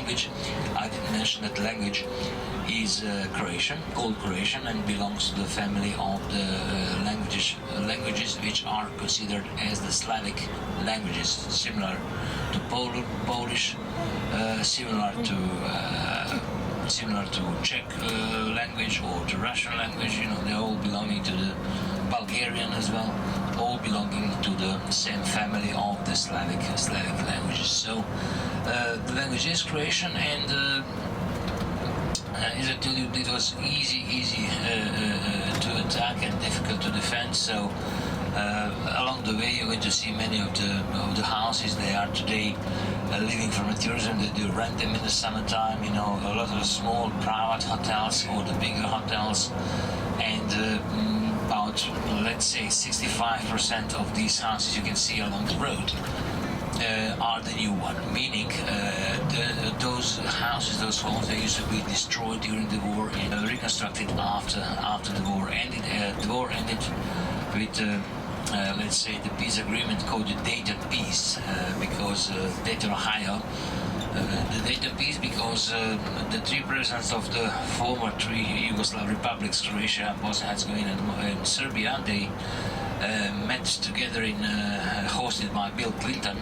language. I didn't mention that the language is Croatian, called Croatian, and belongs to the family of the languages which are considered as the Slavic languages, similar to Polish, similar to Czech language or to Russian language. You know, they're all belonging to the Bulgarian as well, all belonging to the same family of the Slavic languages. So the language is Croatian, and as I told you, it was easy to attack and difficult to defend. So along the way, you're going to see many of the houses. They are today living from tourism. They do rent them in the summertime. You know, a lot of small private hotels or the bigger hotels, and about, let's say, 65% of these houses you can see along the road are the new one, meaning those houses, those homes, they used to be destroyed during the war and reconstructed after the war ended. The war ended with let's say the peace agreement called the Dayton Peace, because Dayton, Ohio, the Dayton Peace, because the three presidents of the former three Yugoslav republics, Croatia, Bosnia-Herzegovina and Serbia, they met together hosted by Bill Clinton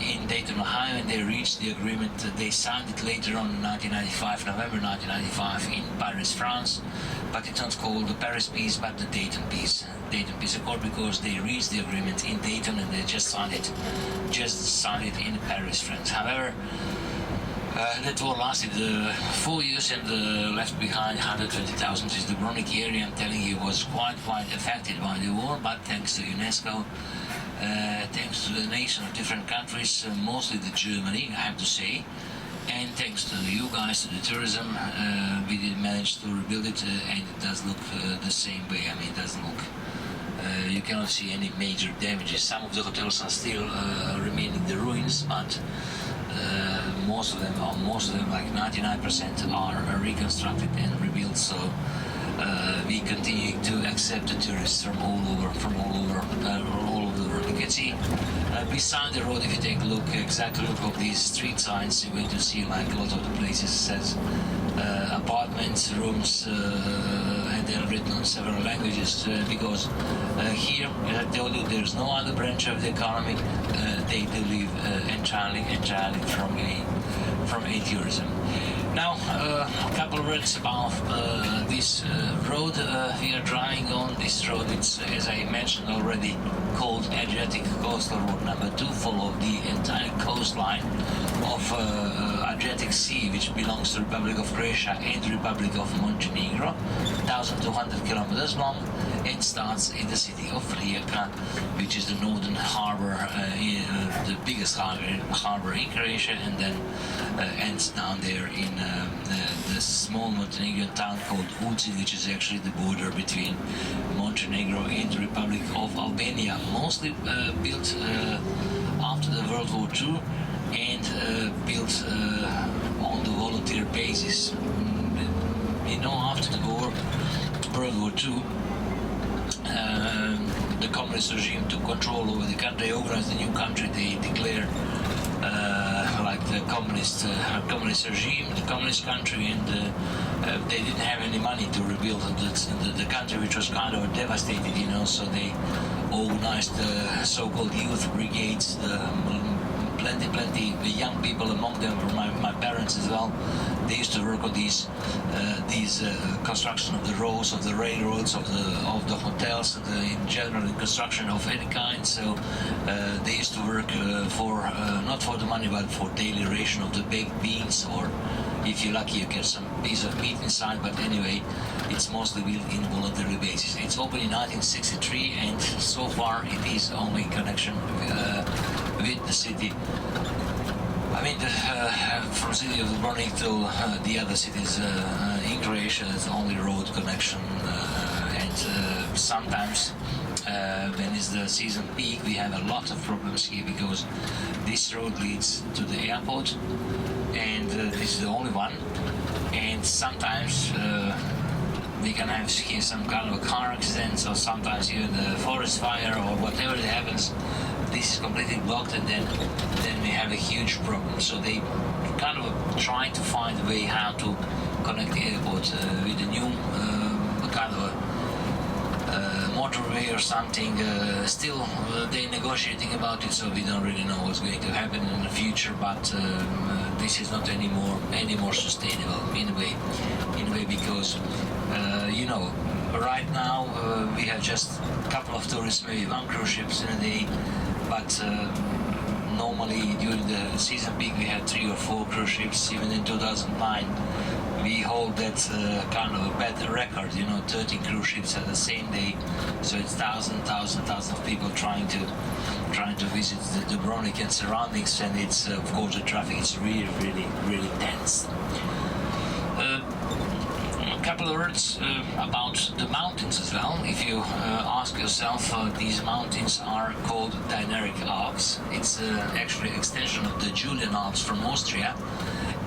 in Dayton, Ohio, and they reached the agreement. They signed it later on in November 1995 in Paris, France, but it's not called the Paris Peace but the Dayton Peace Accord, because they reached the agreement in Dayton and they just signed it in Paris, France. However, that war lasted 4 years and left behind 120,000. This Dubrovnik area, I'm telling you, was quite affected by the war, but thanks to UNESCO, thanks to the nation of different countries, mostly the Germany, I have to say, and thanks to you guys, to the tourism, we did manage to rebuild it, and it does look the same way. I mean, it doesn't look, you cannot see any major damages. Some of the hotels are still remaining the ruins, but most of them, like 99%, are reconstructed and rebuilt. So we continue to accept the tourists from all over the world. You can see beside the road, if you take a look, exactly look of these street signs, you're going to see like a lot of the places says apartments, rooms, and they're written in several languages, because here, as I told you, there's no other branch of the economy. They do live entirely from a tourism. Now, a couple of words about this road we are driving on. This road, it's, as I mentioned already, called Adriatic Coastal Road number 2, follow the entire coastline of Adriatic Sea, which belongs to the Republic of Croatia and the Republic of Montenegro, 1,200 kilometers long, and starts in the city of Rijeka, which is the northern harbor, the biggest harbor in Croatia, and then ends down there in the small Montenegrin town called Uci, which is actually the border between Montenegro and the Republic of Albania, mostly built after the World War II and built on the volunteer basis. You know, after the war, World War II, the communist regime took control over the country. They organized a new country. They declared like the communist regime, the communist country, and they didn't have any money to rebuild the country, which was kind of devastated, you know. So they organized the so-called youth brigades, plenty young people among them were my parents as well. They used to work on these construction of the roads, of the railroads, of the hotels, in general, in construction of any kind. So they used to work for not for the money, but for daily ration of the baked beans, or if you're lucky, you get some piece of meat inside. But anyway, it's mostly built in voluntary basis. It's opened in 1963, and so far it is only connection with the city. I mean, from city of Dubrovnik to the other cities in Croatia, it's only road connection, and sometimes when it's the season peak, we have a lot of problems here, because this road leads to the airport, and this is the only one, and sometimes we can have here some kind of a car accident, or sometimes even the forest fire or whatever that happens. This is completely blocked, and then we have a huge problem. So they kind of trying to find a way how to connect the airport with a new kind of a motorway or something. Still, they're negotiating about it, so we don't really know what's going to happen in the future. But this is not any more sustainable in a way, because you know, right now we have just a couple of tourists, maybe 1 cruise ships in a day, but normally during the season peak we had 3 or 4 cruise ships. Even in 2009 we hold that kind of a bad record, you know, 13 cruise ships at the same day. So it's thousands of people trying to visit the Dubrovnik and surroundings, and it's of course the traffic is really dense. A couple of words about the mountains as well. If you ask yourself, these mountains are called Dinaric Alps. It's actually an extension of the Julian Alps from Austria,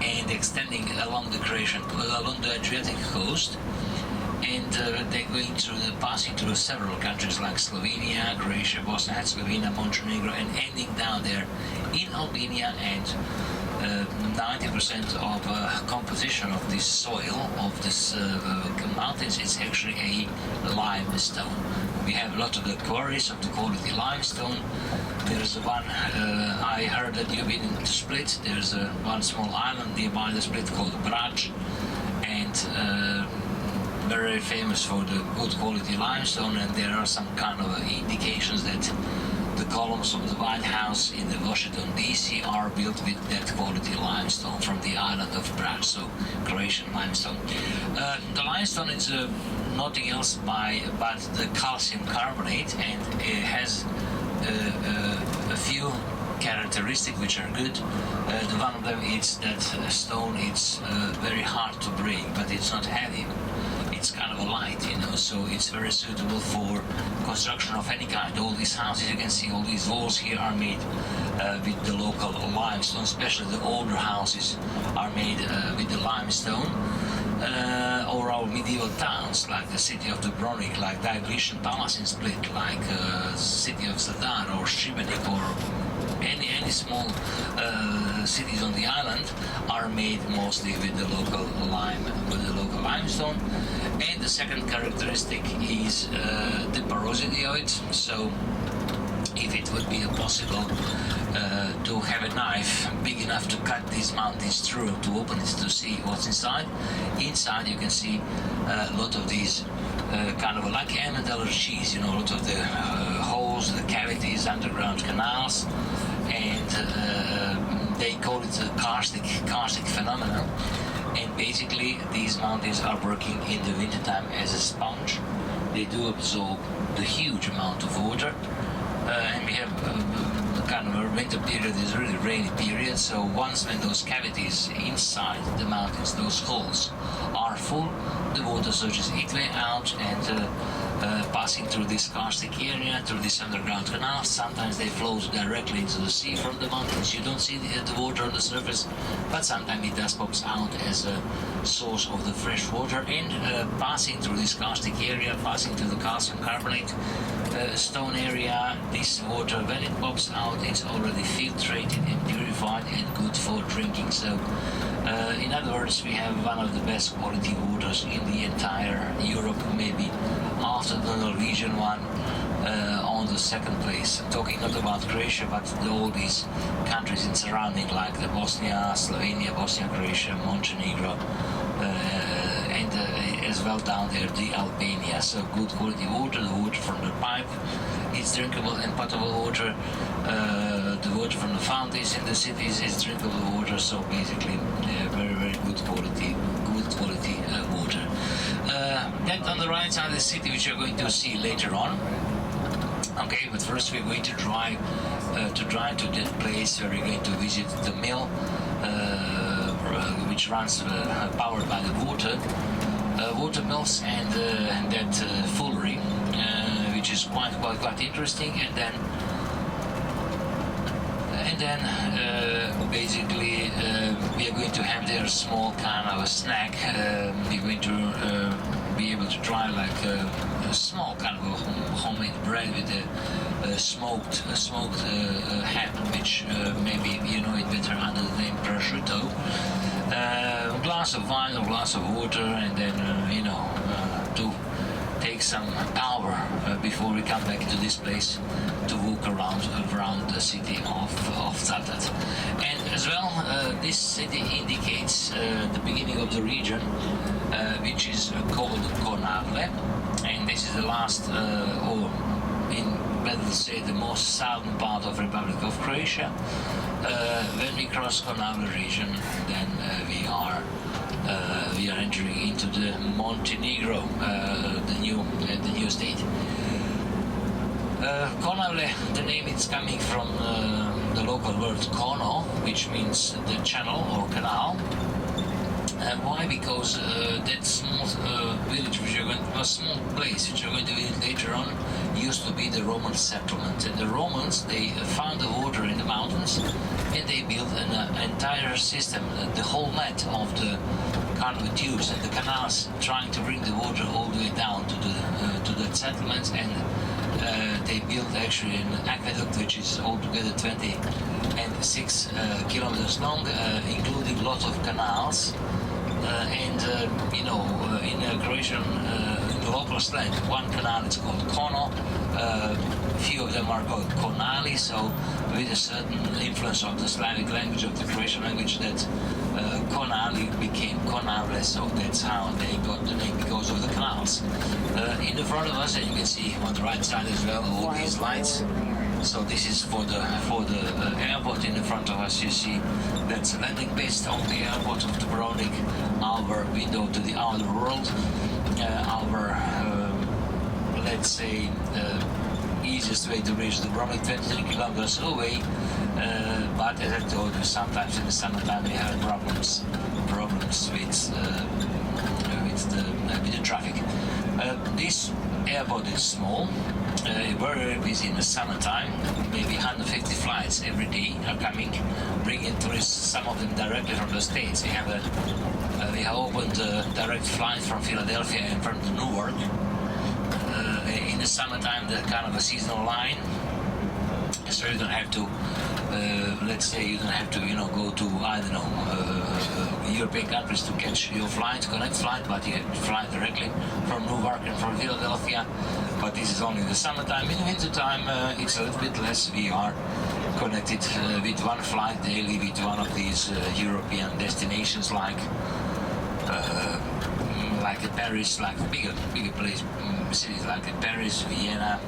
and extending along the Adriatic coast, and they're going through passing through several countries like Slovenia, Croatia, Bosnia and Herzegovina, Montenegro, and ending down there in Albania. And 90% of composition of this soil, of this mountains, is actually a limestone. We have a lot of the quarries of the quality limestone. There's one, I heard that you've been to Split. There's one small island nearby the Split called Brač, and very famous for the good quality limestone. And there are some kind of indications that the columns of the White House in the Washington DC are built with that quality limestone from the island of Brač, so Croatian limestone. The limestone is nothing else but the calcium carbonate, and it has a few characteristics which are good. The one of them is that stone is very hard to break, but it's not heavy. It's kind of a light, you know, so it's very suitable for construction of any kind. All these houses, you can see all these walls here are made with the local limestone, especially the older houses are made with the limestone. Or our medieval towns, like the city of Dubrovnik, like Diocletian Palace in Split, like city of Zadar or Šibenik, or any small cities on the island, are made mostly with the local limestone. And the second characteristic is the porosity of it. So if it would be possible to have a knife big enough to cut these mountains through, to open it to see what's inside, you can see a lot of these kind of like Emmentaler cheese, you know, a lot of the holes, the cavities, underground canals, and they call it the karstic phenomenon. And basically these mountains are working in the wintertime as a sponge. They do absorb the huge amount of water, and we have kind of a winter period is really rainy period. So once when those cavities inside the mountains, those holes, are full, the water surges its way out and passing through this karstic area, through this underground canal. Sometimes they flow directly into the sea from the mountains. You don't see the water on the surface, but sometimes it does pops out as a source of the fresh water. And passing through this karstic area, passing through the calcium carbonate stone area, this water, when it pops out, it's already filtrated and purified and good for drinking. So in other words, we have one of the best quality waters in the entire Europe, maybe after the Norwegian one, on the second place. I'm talking not about Croatia, but all these countries in surrounding, like the Bosnia, Slovenia, Bosnia, Croatia, Montenegro, and as well down there the Albania. So good quality water, the water from the pipe, it's drinkable and potable water. The water from the fountains in the cities is drinkable water. So basically, very good quality water. That on the right side of the city, which you're going to see later on. Okay, but first we're going to drive to that place where we're going to visit the mill, which runs powered by the water mills, and that fullery, which is quite interesting. And then basically we are going to have there a small kind of a snack. We're going to be able to try like a small kind of a homemade bread with a smoked ham, which maybe you know it better under the name prosciutto. glass of wine or glass of water, and then to take some power before we come back to this place to walk around the city of Zadar. And as well, this city indicates the beginning of the region, which is called Konavle, and this is the last, or in better to say, the most southern part of Republic of Croatia. When we cross Konavle region, then we are entering into the Montenegro, the new state. Konavle, the name is coming from the local word kono, which means the channel or canal. Why? Because that small village, a small place which you're going to visit later on, used to be the Roman settlement. And the Romans, they found the water in the mountains, and they built an entire system, the whole net of the kind of tubes and the canals, trying to bring the water all the way down to the settlements. And they built actually an aqueduct which is altogether 26 kilometers long, including lots of canals. In Croatian local slang, one canal is called kono, few of them are called konali, so with a certain influence of the Slavic language, of the Croatian language, that konali became Konavle, so that's how they got the name, because of the canals. In the front of us, and you can see on the right side as well, all these lights. So this is for the airport. In the front of us, you see that's a landing based on the airport of Dubrovnik, our window to the outer world, our let's say easiest way to reach Dubrovnik, 23 kilometers away. But as I told you, sometimes in the summertime we have problems with the traffic. This airport is small. Very busy in the summertime. Maybe 150 flights every day are coming, bringing tourists, some of them directly from the States. We have opened a direct flight from Philadelphia and from Newark. In the summertime, the kind of a seasonal line, so you don't have to, let's say, you don't have to, go to, I don't know, European countries to catch your flight, connect flight, but you have to fly directly from Newark and from Philadelphia. But this is only the summertime. In the wintertime, it's a little bit less. We are connected with one flight daily with one of these European destinations, like Paris, like bigger place cities like Paris, Vienna,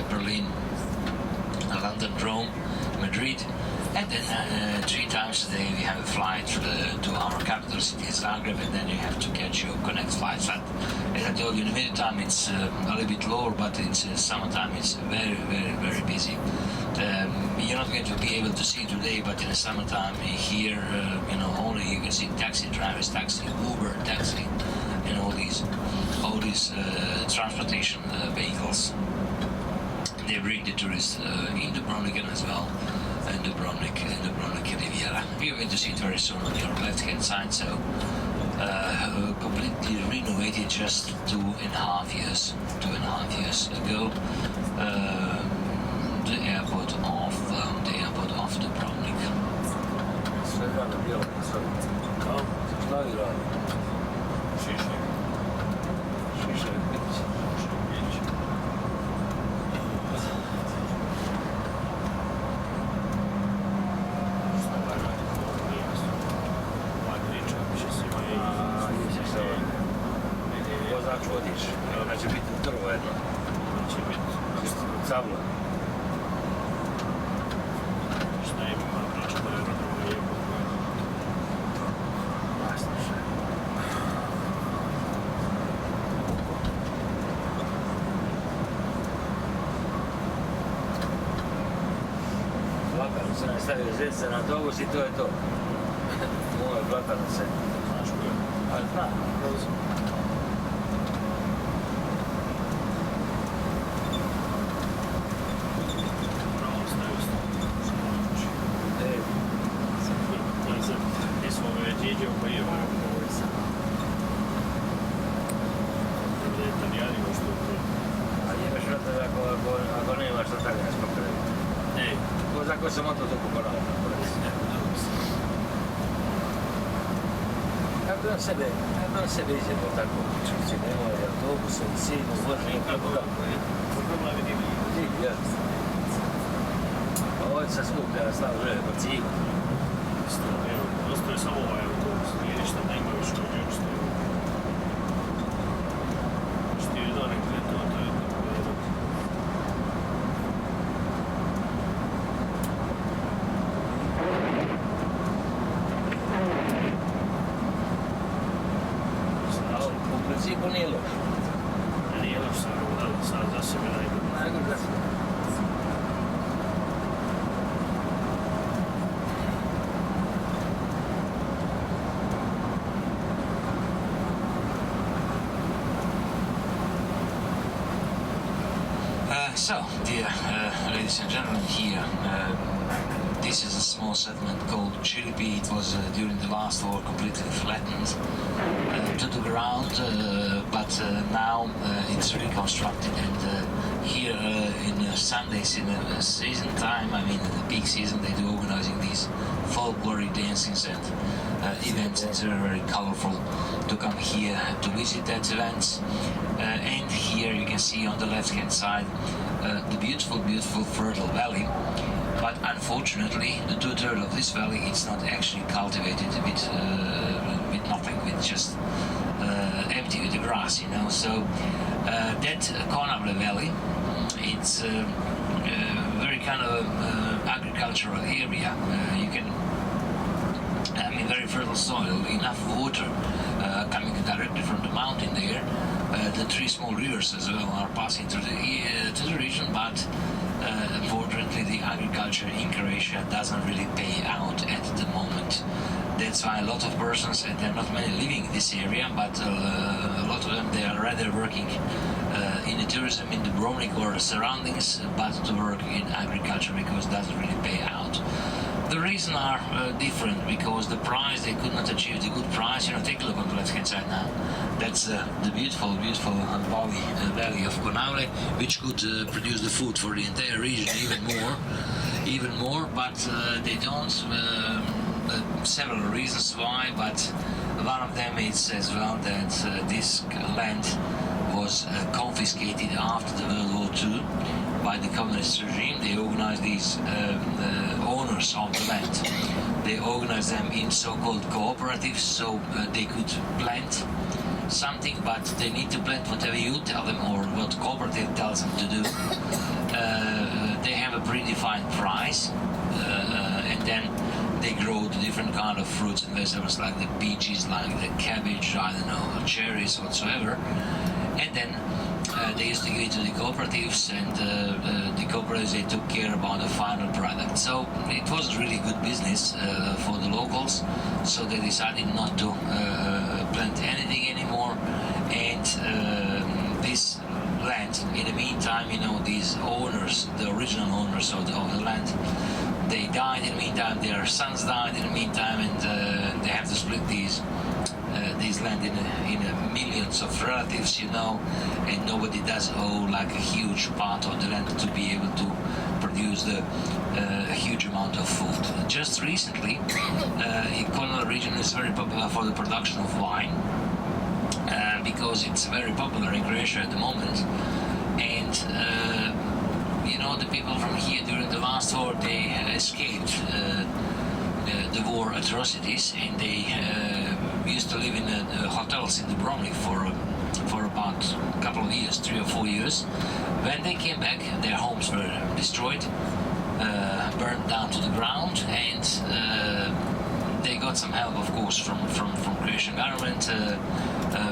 Berlin, London, Rome, Madrid. And then 3 times a day we have a flight to our capital city, Zagreb, and then you have to catch your connect flights. But as I told you, in the wintertime it's a little bit lower, but it's summertime it's very, very, very busy. You're not going to be able to see today, but in the summertime here, only you can see taxi drivers, taxi, Uber, taxi, and all these transportation vehicles. They bring the tourists in Dubrovnik as well. And Dubrovnik Riviera. We are going to see it very soon on your left-hand side. So completely renovated just 2.5 years ago. The airport of Dubrovnik. Stavio zeca na autobus i to je to. Ovo je blakano se. Znaš ko je? Ali znam, prolazim. Pravo stavio stavio. Gdje smo me već iđeo pa je ovo sam. Da je italijanima što je. A jebeš vrata ako nemaš to talijansko kraju. Ej. Cosa questo molto dopo però. Nadam se vidimo tako, čuči, nemoj autobusom, sinu, vožnje, kako da. Ja. Ovo je sad skuplja, ja stavno žele po cigu. Ostaje samo ovaj autobus, nije ništa, nema više koji još stoji. Što je da nekde to je dobro. U principu nije loš. Nije loš sad za sebe najbolje. Najbolje za sebe. So, dear ladies and gentlemen, here this is a small settlement called Chilipi. It was during the last war completely flattened to the ground, but now it's reconstructed. And here in Sundays in the season time, I mean in the peak season, they do organizing these folklore dancings and events. It's very, very colorful to come here to visit that events. And here you can see on the left-hand side the beautiful, beautiful fertile valley. But unfortunately, the two-thirds of this valley it's not actually cultivated with nothing, with just empty with the grass, you know. So that Konavle valley, it's very kind of agricultural area. You can, I mean, very fertile soil, enough water coming directly from the mountain there. The three small rivers as well are passing through to the region, but unfortunately the agriculture in Croatia doesn't really pay out at the moment. That's why a lot of persons, and there are not many living in this area, but a lot of them, they are rather working in the tourism in Dubrovnik or surroundings, but to work in agriculture because it doesn't really pay out. The reasons are different, because the price, they could not achieve the good price. You know, take a look on the left hand side now. That's the beautiful, beautiful valley of Konavle, which could produce the food for the entire region even more, but they don't. Several reasons why, but one of them is as well that this land was confiscated after the World War II by the communist regime. They organized these owners of the land. They organized them in so-called cooperatives, so they could plant something, but they need to plant whatever you tell them or what cooperative tells them to do. They have a predefined price, and then they grow the different kind of fruits and vegetables, like the peaches, like the cabbage, I don't know, cherries, whatsoever. And then they used to give it to the cooperatives, and the cooperatives, they took care about the final product. So it was really good business for the locals, so they decided not to plant anything anymore. And this land, in the meantime, you know, these owners, the original owners of the land, they died in the meantime, their sons died in the meantime, and they have to split these land in millions of relatives, you know, and nobody does owe like a huge part of the land to be able to produce a huge amount of food. Just recently, Konavle region is very popular for the production of wine, because it's very popular in Croatia at the moment, and you know, the people from here during the last war, they escaped the war atrocities, and they used to live in hotels in Dubrovnik for about a couple of years, 3 or 4 years. When they came back, their homes were destroyed, burned down to the ground, and they got some help, of course, from Croatian government,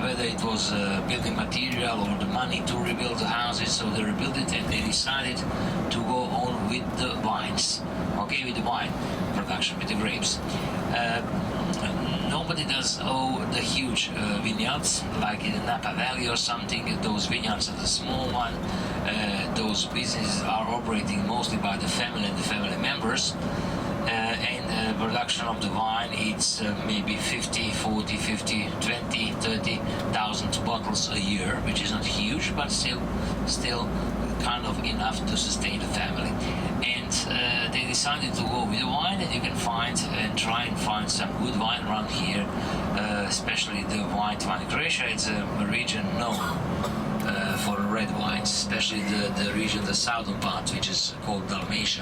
whether it was building material or the money to rebuild the houses. So they rebuilt it, and they decided to go on with the vines, okay, with the wine production, with the grapes. Nobody does owe the huge vineyards like in the Napa Valley or something. Those vineyards are the small one. Those businesses are operating mostly by the family and the family members. And production of the wine, it's maybe 50, 40, 50, 20, 30,000 bottles a year, which is not huge, but still kind of enough to sustain the family. And they decided to go with the wine, and you can find and try and find some good wine around here, especially white wine. Croatia is a region known for red wines, especially the region, the southern part, which is called Dalmatia.